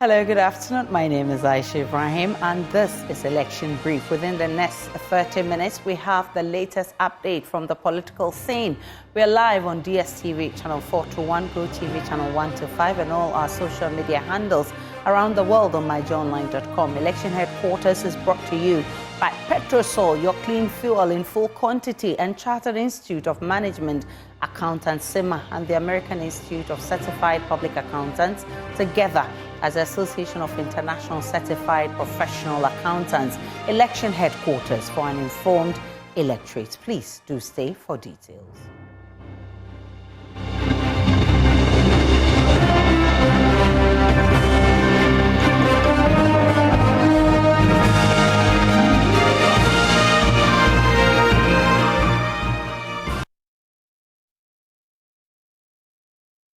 Hello, good afternoon. My name is Aisha Ibrahim, and this is Election Brief. Within the next 30 minutes, we have the latest update from the political scene. We are live on DSTV channel 421, GoTV channel 125, and all our social media handles around the world on myjohnline.com. Election headquarters is brought to you by Petrosol, your clean fuel in full quantity, and Chartered Institute of Management Accountants, SIMA, and the American Institute of Certified Public Accountants, together as the Association of International Certified Professional Accountants. Election headquarters for an informed electorate. Please do stay for details.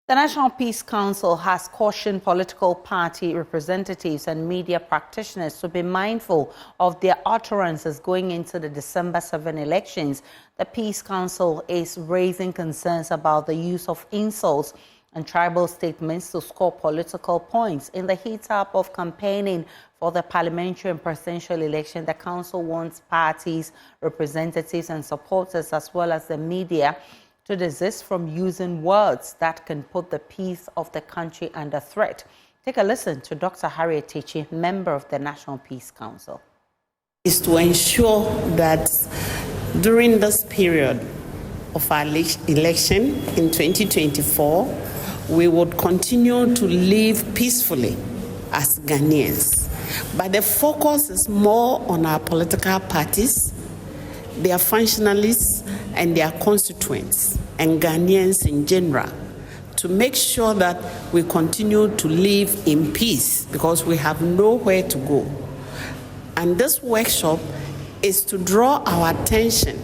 The Nat'l Peace Council has cautioned political party representatives and media practitioners to be mindful of their utterances going into the December 7 elections. The Peace Council is raising concerns about the use of insults and tribal statements to score political points. In the heat up of campaigning for the parliamentary and presidential election, the council wants parties, representatives and supporters, as well as the media, to desist from using words that can put the peace of the country under threat. Take a listen to Dr. Harriet Techi, member of the Nat'l Peace Council. Is to ensure that during this period of our election in 2024, we would continue to live peacefully as Ghanaians. But the focus is more on our political parties, their functionalists and their constituents and Ghanaians in general, to make sure that we continue to live in peace, because we have nowhere to go. And this workshop is to draw our attention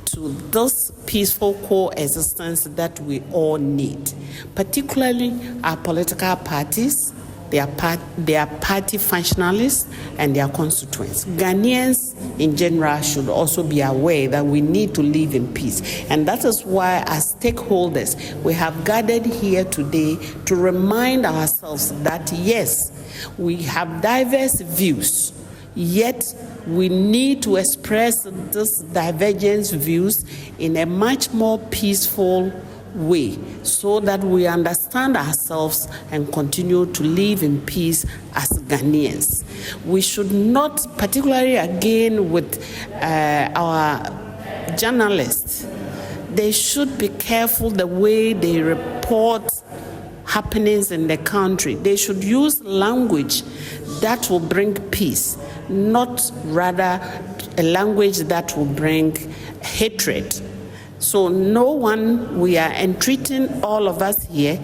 to this peaceful coexistence that we all need, particularly our political parties, their party functionalists and their constituents. Ghanaians in general should also be aware that we need to live in peace. And that is why, as stakeholders, we have gathered here today to remind ourselves that, yes, we have diverse views, yet we need to express these divergent views in a much more peaceful way, so that we understand ourselves and continue to live in peace as Ghanaians. We should not, particularly again with our journalists, they should be careful the way they report happenings in the country. They should use language that will bring peace, not rather a language that will bring hatred. So we are entreating all of us here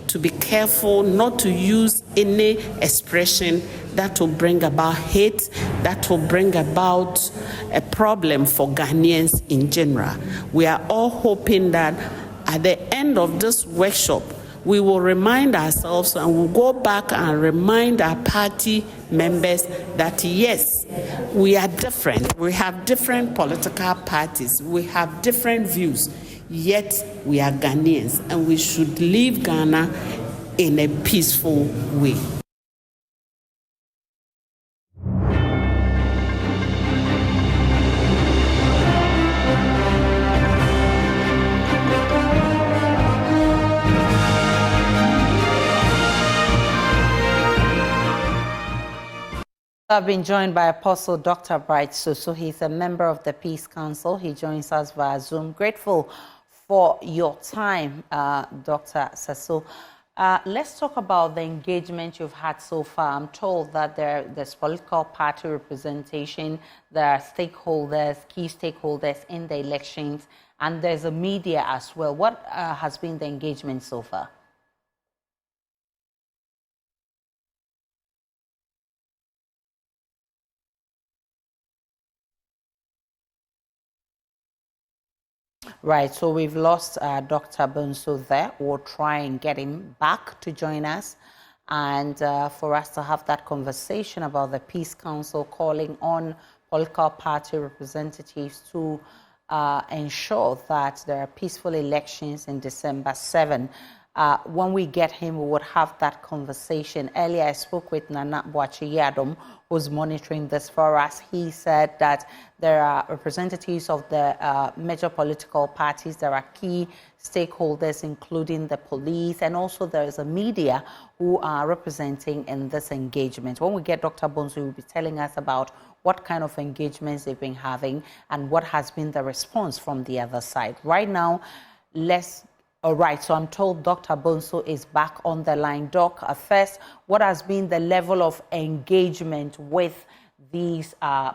to be careful not to use any expression that will bring about hate, that will bring about a problem for Ghanaians in general. We are all hoping that at the end of this workshop, we will remind ourselves and we'll go back and remind our party members that, yes, we are different. We have different political parties. We have different views, yet we are Ghanaians, and we should leave Ghana in a peaceful way. I've been joined by Apostle Dr. Bright Bonsu. He's a member of the Peace Council. He joins us via Zoom. Grateful for your time, Dr. Bonsu. Let's talk about the engagement you've had so far. I'm told that there's political party representation, there are stakeholders, key stakeholders in the elections, and there's a media as well. What has been the engagement so far? Right, so we've lost Dr. Bonsu there. We'll try and get him back to join us, and for us to have that conversation about the Peace Council calling on political party representatives to ensure that there are peaceful elections in December 7. When we get him, we would have that conversation. Earlier, I spoke with Nana Boachi-Yadom, who's monitoring this for us. He said that there are representatives of the major political parties. There are key stakeholders, including the police, and also there is a media who are representing in this engagement. When we get Dr. Bonsu, he will be telling us about what kind of engagements they've been having and what has been the response from the other side. Right now, all right, so I'm told Dr. Bonsu is back on the line. Doc, first, what has been the level of engagement with these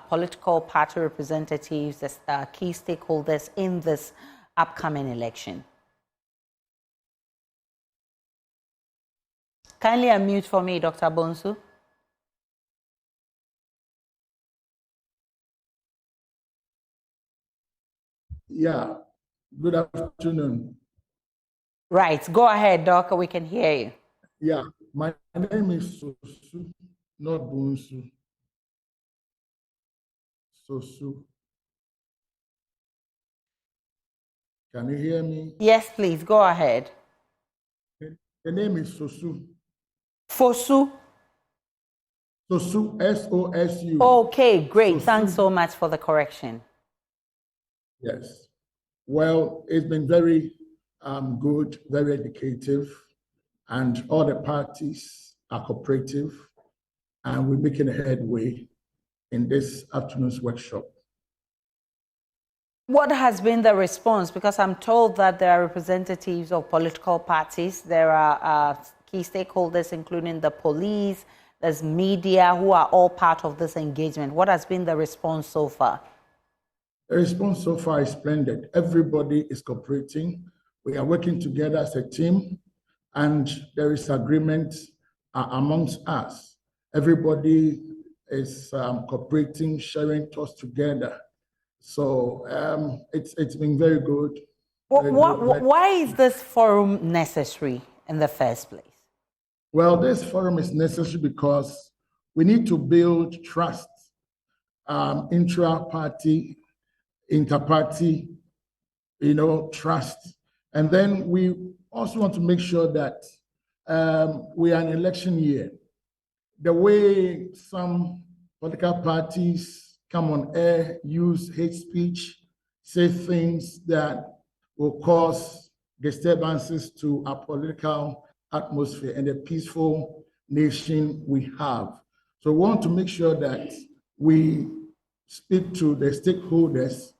political party representatives, the key stakeholders in this upcoming election? Kindly unmute for me, Dr. Bonsu. Yeah, good afternoon. Right, go ahead, Doc, we can hear you. Yeah, my name is Sosu, not Bonsu. Sosu. Can you hear me? Yes, please, go ahead. The name is Sosu. Fosu? Sosu, S-O-S-U. Okay, great. Sosu. Thanks so much for the correction. Yes. Well, it's been very good, very educative, and all the parties are cooperative, and we're making a headway in this afternoon's workshop. What has been the response? Because I'm told that there are representatives of political parties, there are key stakeholders, including the police, there's media, who are all part of this engagement. What has been the response so far? The response so far is splendid. Everybody is cooperating. We are working together as a team, and there is agreement amongst us. Everybody is cooperating, sharing thoughts together. So it's been very good. Why is this forum necessary in the first place? Well, this forum is necessary because we need to build trust, intra-party, inter-party, trust. And then we also want to make sure that we are in election year. The way some political parties come on air, use hate speech, say things that will cause disturbances to our political atmosphere and the peaceful nation we have. So we want to make sure that we speak to the stakeholders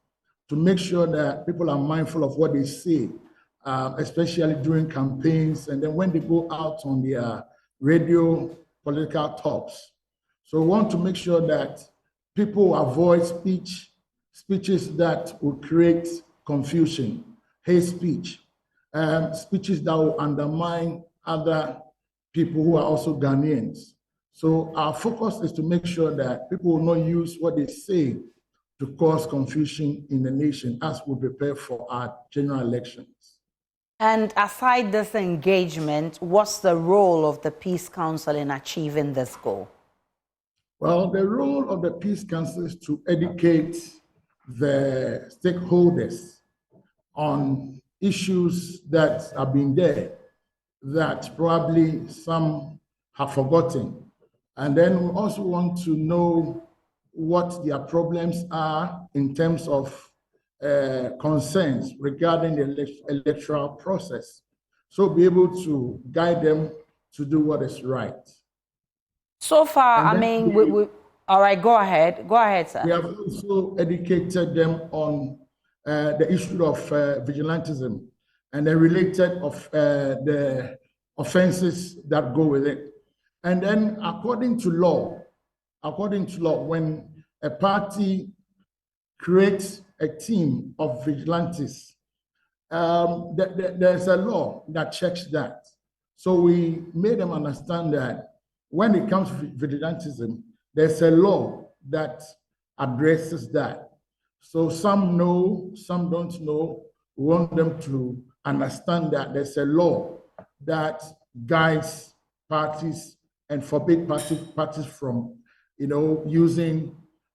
to make sure that people are mindful of what they say, especially during campaigns and then when they go out on their radio political talks. So we want to make sure that people avoid speeches that will create confusion, hate speech, speeches that will undermine other people who are also Ghanaians. So our focus is to make sure that people will not use what they say to cause confusion in the nation as we prepare for our general elections. And aside this engagement, what's the role of the Peace Council in achieving this goal? Well, the role of the Peace Council is to educate the stakeholders on issues that have been there that probably some have forgotten. And then we also want to know what their problems are in terms of concerns regarding the electoral process. So be able to guide them to do what is right. So far, I mean, all right, go ahead. Go ahead, sir. We have also educated them on the issue of vigilantism and the related of the offenses that go with it. And then according to law, when a party creates a team of vigilantes, there's a law that checks that. So we made them understand that when it comes to vigilantism, there's a law that addresses that. So some know, some don't know. We want them to understand that there's a law that guides parties and forbid parties from, using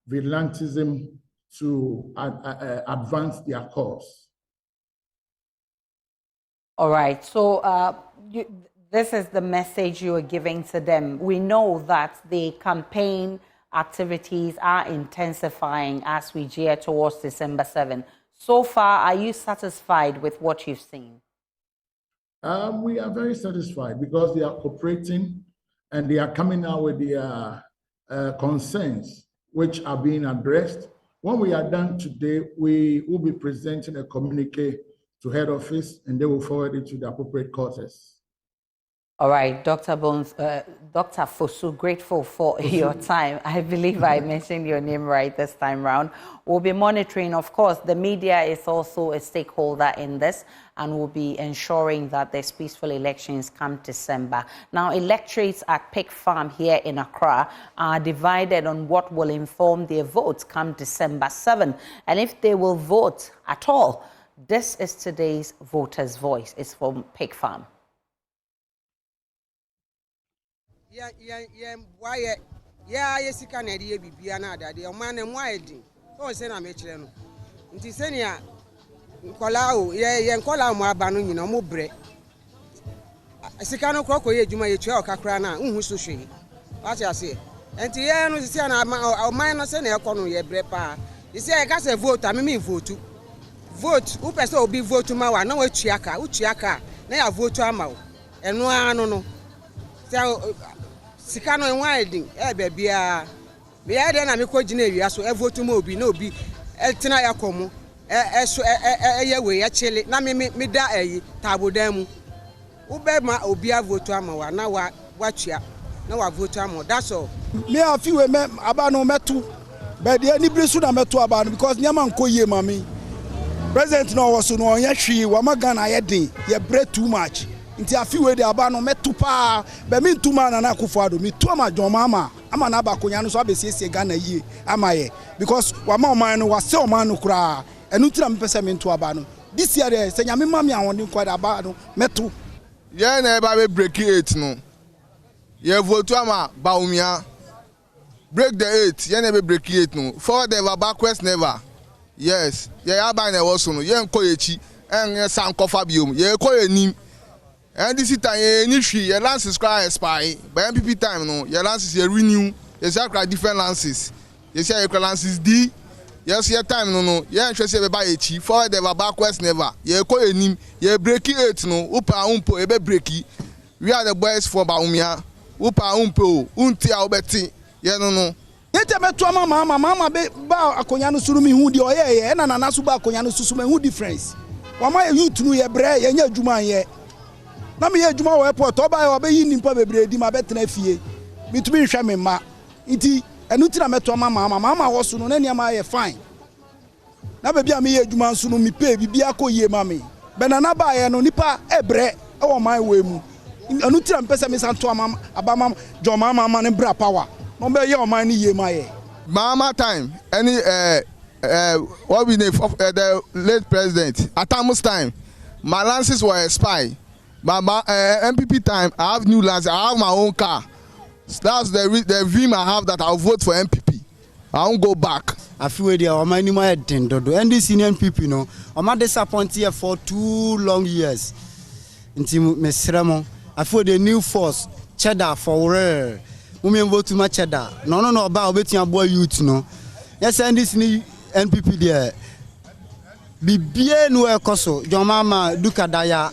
vigilantism to advance their cause. All right. So this is the message you are giving to them. We know that the campaign activities are intensifying as we gear towards December 7. So far, are you satisfied with what you've seen? We are very satisfied because they are cooperating and they are coming out with their concerns, which are being addressed. When we are done today, we will be presenting a communique to head office and they will forward it to the appropriate quarters. All right, Dr. Fosu, grateful for your time. I believe I mentioned your name right this time round. We'll be monitoring, of course, the media is also a stakeholder in this, and we'll be ensuring that there's peaceful elections come December. Now, electorates at Pig Farm here in Accra are divided on what will inform their votes come December 7, and if they will vote at all. This is today's voter's voice. It's from Pig Farm. Yes, you can be another. The man and wide. Oh, send a matron. Intisenia Colau, yeah, Colau Mabanu, you know, Mubre. Sicano Croco, you may tell Cacrana, Sushi. What I say. And Tiano is a minus and a corner, ye brepa. You say, I got a vote, I mean, vote to vote. Who person be vote to Mawa, no Uchiaka, now vote to Amau. And no, so. Sikano and winding, baby, we are then a coordinator, so ever to Mobi, no be Eltina Yacomo, a way, actually, Nami me die, Tabu Demu. Ubema Obia Votamo, now watch ya, no Votamo, that's all. Me a few Abano Metu, but the any Brisuna Metu Aban because Yaman Koye Mami. President no was no Yashi, Wamagana Yedi, ye bread too much. Inti afiwe de abano metupa be mi ntuma na Akufo-Addo mi to ma John mama ama na ba konya no so abesiesie Ghana yie amaye because wa ma oman no wa se oman no kura enu tira me pese me nto abano this year de se nyame ma me awon de kwada abano metu ye na e ba be break 8 no ye vote ama baumia break the 8 ye na be break 8 no forward never backwards never yes ye aba na wo so no ye nko yechi en san kofa biom ye ko enim. And this time, your lances cry expire. By MPP time, no, your lances you renew. You say cry different lances. You say your lances D. Yes, your time, no. You interested by a chief. Forward never, backwards never. You call him. You break it, no. Upa umpo, ebe breaki. We are the boys for Baumia. Upa umpo, unti albeti. Yeah, no. Yete metu mama be ba akonyano surumi hudi oye na na nasu ba akonyano susume hu difference. Wama youth nu ye bre ye nya adwuma ye. Na me adwuma wo airport oba ye oba yi nimpa bebre di ma betena fie mitumi hwe me ma nti enu tira meto mama wo so no na niam aye fine na be bia me ye adwuma so no mi pay bibia koyie ma me benana ba ye no nipa ebre e wo man we mu enu tira mpese me santo abama John mama ne bra power no be ye o man ni ye ma ye mama time any what we name the late president at Tamus time my lances were expired. But MPP time, I have new lands. I have my own car. That's the dream I have that I'll vote for MPP. I won't go back. I feel they are many more than Dodo. And this senior people, you know, I'm not disappointed here for 2 long years. Until Mesremo, I feel the new force, cheddar for rare. Women vote too much cheddar. No, about betting a boy youth, no. Yes, and this new NPP there. Be bien no ekoso. John mama dukadaya.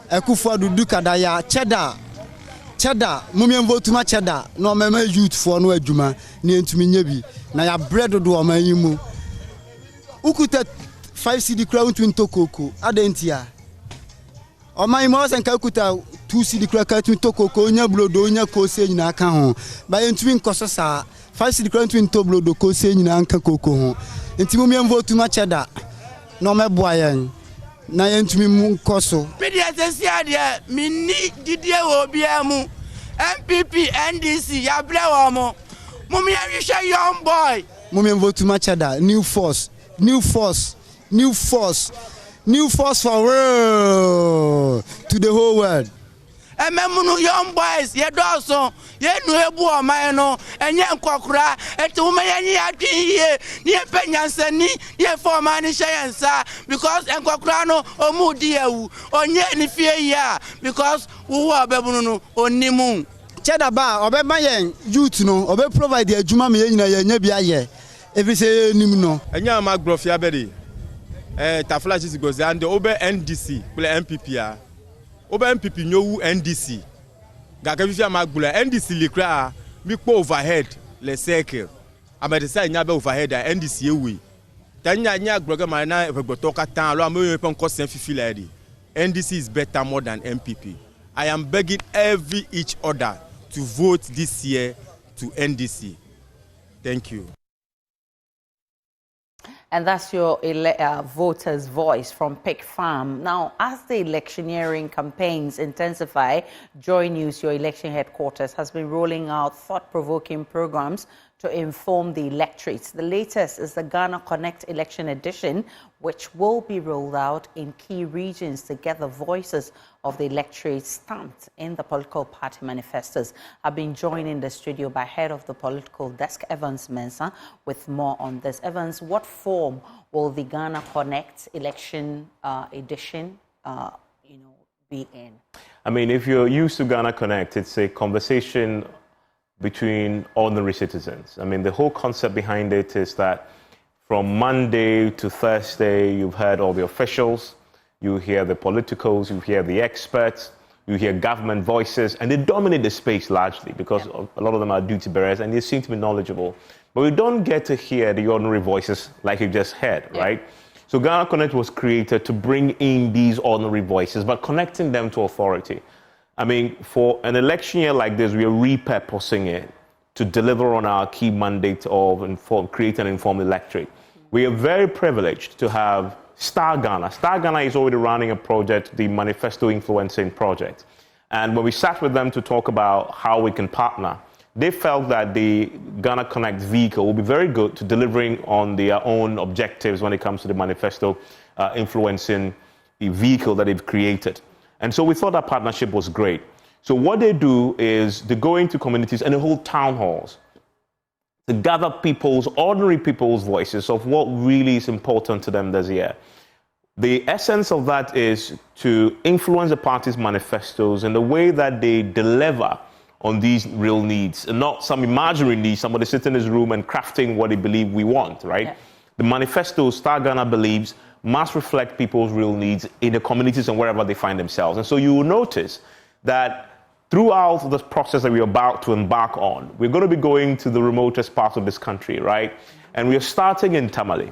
Akufo-Addo dukadaya cheddar mumien vote ma cheddar no mema youth for no adwuma ne ntumi nya bi na ya bread do o man yimu ukuta 5 cedi kra untun tokoko adentia o man yimu osenka ukuta 2 cedi kra ka tun tokoko onya blodo onya kose nyina aka ho ba ntumi nkoso sa 5 cedi kra untun to blodo kose nyina anka koko ho enti mumien vote ma cheddar no meboa yan na yentumi mu koso media sesia de minni didie wo bia mu MPP NDC ya bre wo mo mummy hwe young boy mummy vote ma cheddar new force for real to the whole world ememunu young boys ye doso ye nu ebu o man no enye nkokura eti wo menye adwin ye ne penyansani ye for man hyeyensa because nkokura no omu di ewu onye ni fie ya because wo obebunu no onimu Cheda ba obema yen youth no obe provide adwuma me nyina ye nya bia ye every say nim no enya ma grofia bedi tafla chisi gozi and obe NDC kule MPP a obe MPP nyowu NDC gaka fifia ma gbula NDC likra mi po overhead le circle amedisa nya be overhead a NDC ewi tanya nya groga ma na egboto ka tan lo amoyo pe nko sen fifi la di NDC is better more than MPP. I am begging each other to vote this year to NDC. Thank you. And that's your voters' voice from Pig Farm. Now, as the electioneering campaigns intensify, Joy News, your election headquarters, has been rolling out thought-provoking programs to inform the electorates. The latest is the Ghana Connect Election Edition, which will be rolled out in key regions to get the voices of the electorate stamped in the political party manifestos. I've been joined in the studio by head of the political desk, Evans Mensah, with more on this. Evans, what form will the Ghana Connect Election Edition be in? I mean, if you're used to Ghana Connect, it's a conversation between ordinary citizens. I mean, the whole concept behind it is that from Monday to Thursday, you've heard all the officials, you hear the politicals, you hear the experts, you hear government voices, and they dominate the space largely because a lot of them are duty bearers and they seem to be knowledgeable. But we don't get to hear the ordinary voices like you just heard, right? So Ghana Connect was created to bring in these ordinary voices, but connecting them to authority. I mean, for an election year like this, we are repurposing it to deliver on our key mandate of create an informed electorate. We are very privileged to have Star Ghana. Star Ghana is already running a project, the Manifesto Influencing Project. And when we sat with them to talk about how we can partner, they felt that the Ghana Connect vehicle will be very good to delivering on their own objectives when it comes to the Manifesto Influencing vehicle that they've created. And so we thought that partnership was great. So what they do is they go into communities and they hold town halls to gather ordinary people's voices of what really is important to them this year. The essence of that is to influence the party's manifestos in the way that they deliver on these real needs and not some imaginary needs, somebody sitting in his room and crafting what they believe we want, right? Yeah. The manifesto, Star Ghana believes, must reflect people's real needs in the communities and wherever they find themselves. And so you will notice that throughout this process that we're about to embark on, we're going to be going to the remotest parts of this country, right? And we're starting in Tamale,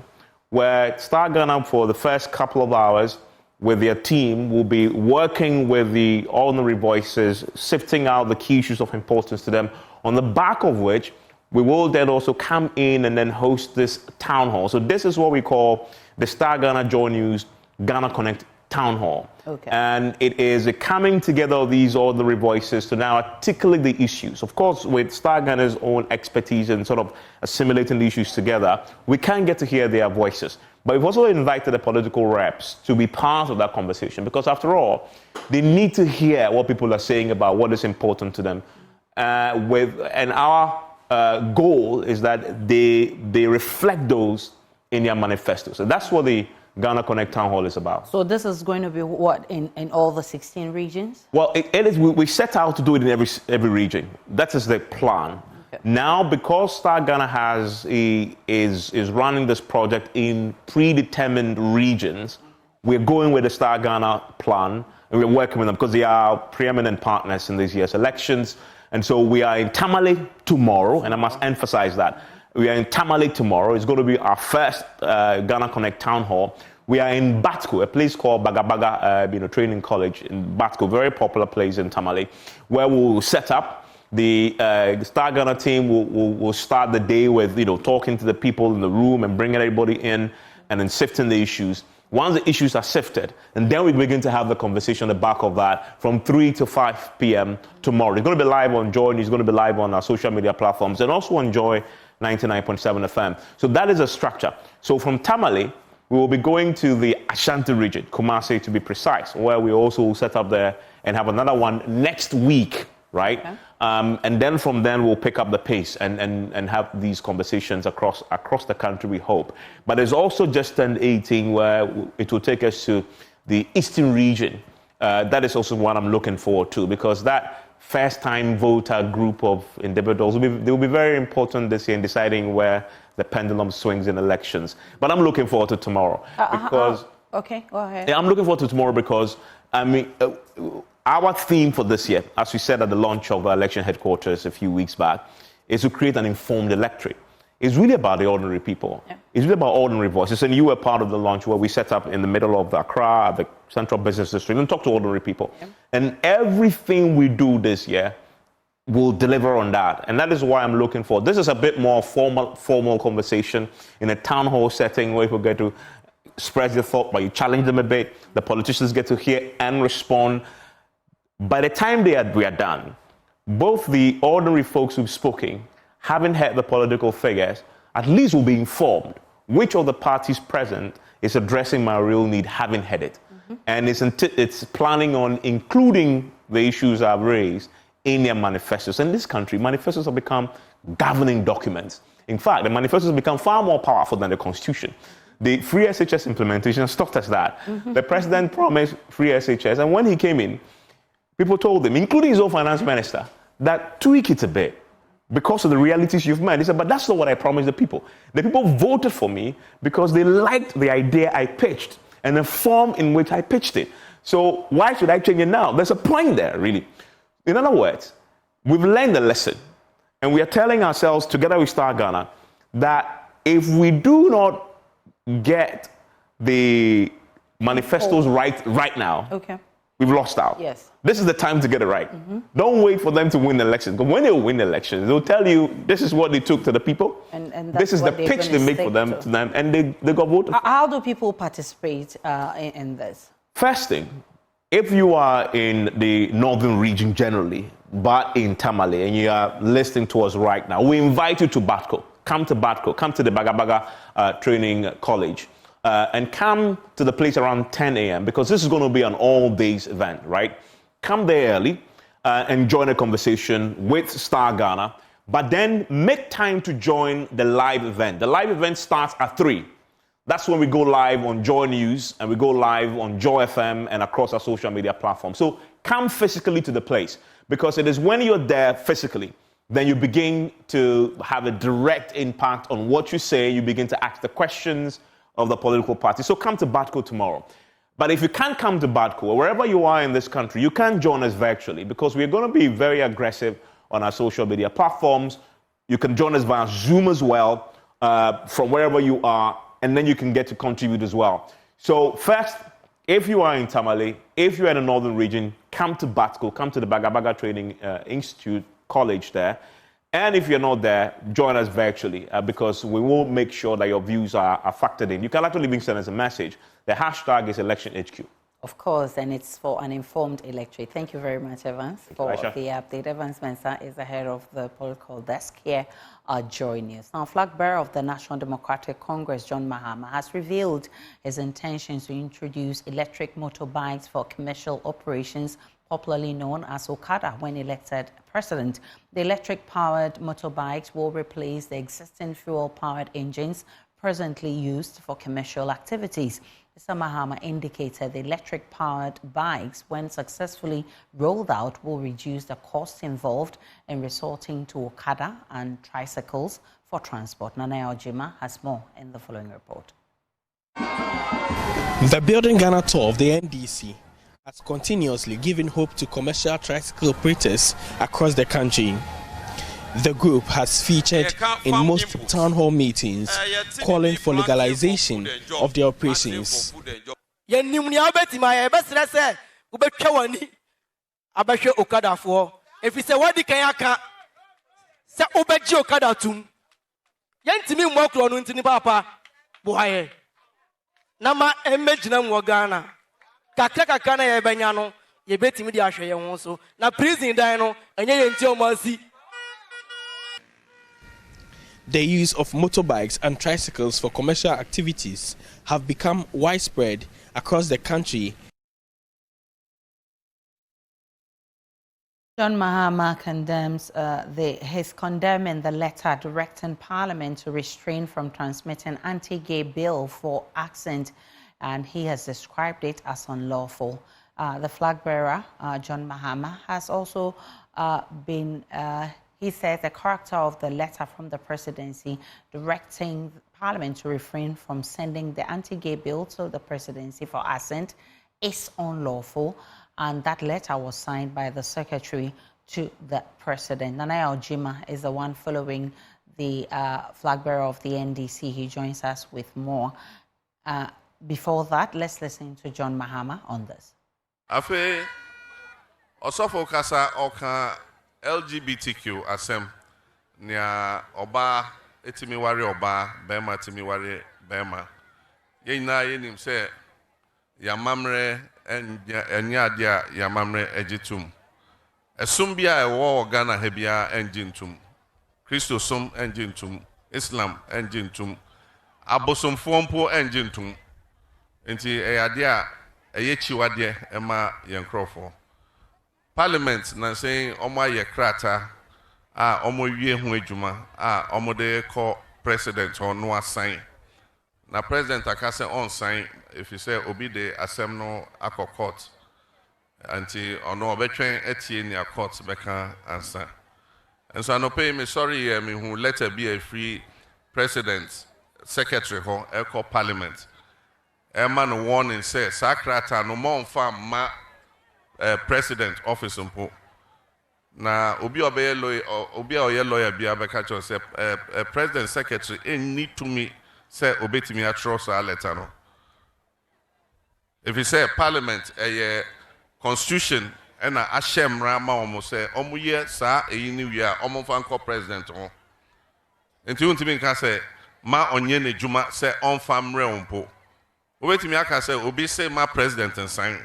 where Star Ghana for the first couple of hours with their team will be working with the ordinary voices, sifting out the key issues of importance to them, on the back of which we will then also come in and then host this town hall. So this is what we call the Star Ghana Joy News Ghana Connect Town Hall. Okay. And it is a coming together of these ordinary voices to now articulate the issues. Of course, with Star Ghana's own expertise and sort of assimilating the issues together, we can get to hear their voices. But we've also invited the political reps to be part of that conversation because, after all, they need to hear what people are saying about what is important to them. And our goal is that they reflect those in their manifestos. So that's what the Ghana Connect Town Hall is about. So this is going to be what, in all the 16 regions? Well, it is. We set out to do it in every region. That is the plan. Okay. Now, because Star Ghana is running this project in predetermined regions, we're going with the Star Ghana plan, and we're working with them because they are preeminent partners in this year's elections. And so we are in Tamale tomorrow, and I must emphasize that. We are in Tamale tomorrow. It's going to be our first Ghana Connect Town Hall. We are in Batco, a place called Bagabaga Training College in Batco, very popular place in Tamale, where we'll set up. The Star Ghana team will start the day with talking to the people in the room and bringing everybody in and then sifting the issues. Once the issues are sifted, and then we begin to have the conversation on the back of that from 3 to 5 p.m. tomorrow. It's going to be live on Joy, and it's going to be live on our social media platforms and also on Joy 99.7 FM. So that is a structure. So from Tamale, We will be going to the Ashanti region, Kumasi to be precise, where we also set up there and have another one next week, right? Okay. And then from then we'll pick up the pace and have these conversations across the country, we hope. But there's also just turned 18 where it will take us to the Eastern region. That is also what I'm looking forward to, because that first-time voter group of individuals will be very important this year in deciding where the pendulum swings in elections. But I'm looking forward to tomorrow because. Okay, go ahead. Yeah, I'm looking forward to tomorrow because our theme for this year, as we said at the launch of our election headquarters a few weeks back, is to create an informed electorate. It's really about the ordinary people. Yeah. It's really about ordinary voices. And you were part of the launch where we set up in the middle of Accra, the Central Business District, and talk to ordinary people. Yeah. And everything we do this year will deliver on that. And that is why I'm looking for. This is a bit more formal conversation in a town hall setting where people get to express their thought, but you challenge them a bit. The politicians get to hear and respond. By the time we are done, both the ordinary folks who've spoken, having heard the political figures, at least will be informed which of the parties present is addressing my real need, having heard it. Mm-hmm. And it's planning on including the issues I've raised in their manifestos. In this country, manifestos have become governing documents. In fact, the manifestos have become far more powerful than the Constitution. The free SHS implementation stopped us that. Mm-hmm. The president promised free SHS, and when he came in, people told him, including his own finance minister, that tweak it a bit because of the realities you've met. He said, but that's not what I promised the people. The people voted for me because they liked the idea I pitched and the form in which I pitched it. So why should I change it now? There's a point there, really. In other words, we've learned a lesson, and we are telling ourselves, together with Star Ghana, that if we do not get the manifestos right now, we've lost out. Yes. This is the time to get it right. Mm-hmm. Don't wait for them to win the elections. Because when they win the elections, they'll tell you this is what they took to the people. And this is the pitch they make for them, and they got voted. How do people participate in this? First thing, if you are in the northern region generally, but in Tamale, and you are listening to us right now, we invite you to Batco. Come to Batco. Come to the Bagabaga Training College. And come to the place around 10 a.m. because this is going to be an all-days event, right? Come there early and join a conversation with Star Ghana, but then make time to join the live event. The live event starts at 3. That's when we go live on Joy News and we go live on Joy FM and across our social media platforms. So come physically to the place, because it is when you're there physically then you begin to have a direct impact on what you say. You begin to ask the questions of the political party. So come to Batco tomorrow. But if you can't come to Batco, or wherever you are in this country, you can join us virtually, because we're going to be very aggressive on our social media platforms. You can join us via Zoom as well, from wherever you are, and then you can get to contribute as well. So first, if you are in Tamale, if you're in the northern region, come to Batco, come to the Bagabaga Training Institute College there. And if you're not there, join us virtually, because we will make sure that your views are factored in. You can actually even send us a message. The hashtag is ElectionHQ. Of course, and it's for an informed electorate. Thank you very much, Evans, for the update. Evans Mensah is the head of the political desk here at Joy News. Now, flag bearer of the National Democratic Congress, John Mahama, has revealed his intentions to introduce electric motorbikes for commercial operations, popularly known as Okada, when elected president. The electric-powered motorbikes will replace the existing fuel-powered engines presently used for commercial activities. Mr. Mahama indicated the electric-powered bikes, when successfully rolled out, will reduce the costs involved in resorting to Okada and tricycles for transport. Nana Ojima has more in the following report. The Building Ghana tour of the NDC has continuously given hope to commercial tricycle operators across the country. The group has featured in most town hall meetings calling for legalization of their operations. The use of motorbikes and tricycles for commercial activities have become widespread across the country. John Mahama condemns he's condemning the letter directing Parliament to restrain from transmitting anti-gay bill for accent, and he has described it as unlawful. The flag bearer, John Mahama, has also he says the character of the letter from the presidency directing Parliament to refrain from sending the anti-gay bill to the presidency for assent is unlawful, and that letter was signed by the secretary to the president. Nana Ojima is the one following the flag bearer of the NDC. He joins us with more. Before that, let's listen to John Mahama on this. Afe osofo kasa oka LGBTQ asem nia oba etimi ware oba bema timi ware bema yina yenim se yamamre enya dia yamamre ejitum esum bia ewo Ghana ha bia enjintum Christo sum enjintum Islam enjintum abosom fompo enjintum enti eyadia eyechiwade ema yenkrofo Parliament na say omo aye krata omo wie hu adwuma omo de call president on no assign na president akase on sign if you say obi de asem no akọ court anti ono obetwen etie ni court beka answer and so no pay me sorry me who letter be a free president secretary ho call Parliament man warning say sakrata no mo mfa ma president office mpo na obi obeye lawyer obi oye lawyer bia beka cho say president secretary need to me say obetimi atros a letter no if you say Parliament constitution and ashem rama omo say omo ye sa eyi ni wi a omo fa nko president ho enti untimi nka say ma onye ne juma say on fa mre mpo obetimi aka say obi say ma president and sign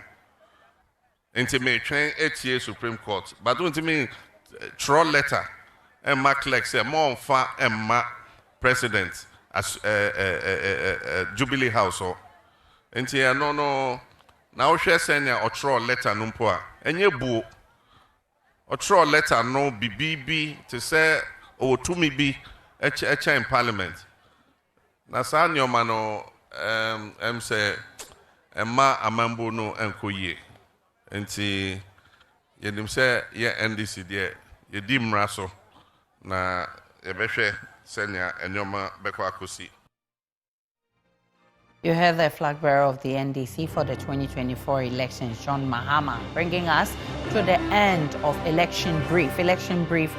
enti me twen etie Supreme Court but untimi throw letter and ma clerk say mo on fa emma president as Jubilee House or enti no na wo hwe senya otro letter no mpo a enye buo otro letter no bibibi to say o tumi bi echa in Parliament na sa nyoma no say emma amambo no enkoyie enti yedim say ye NDC de ye di mra so na ye behwe senya enyoma beko akosi. You heard the flag bearer of the NDC for the 2024 elections, John Mahama, bringing us to the end of election brief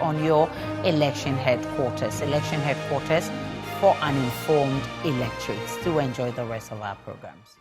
on your election headquarters for an informed electorate. Do enjoy the rest of our programs.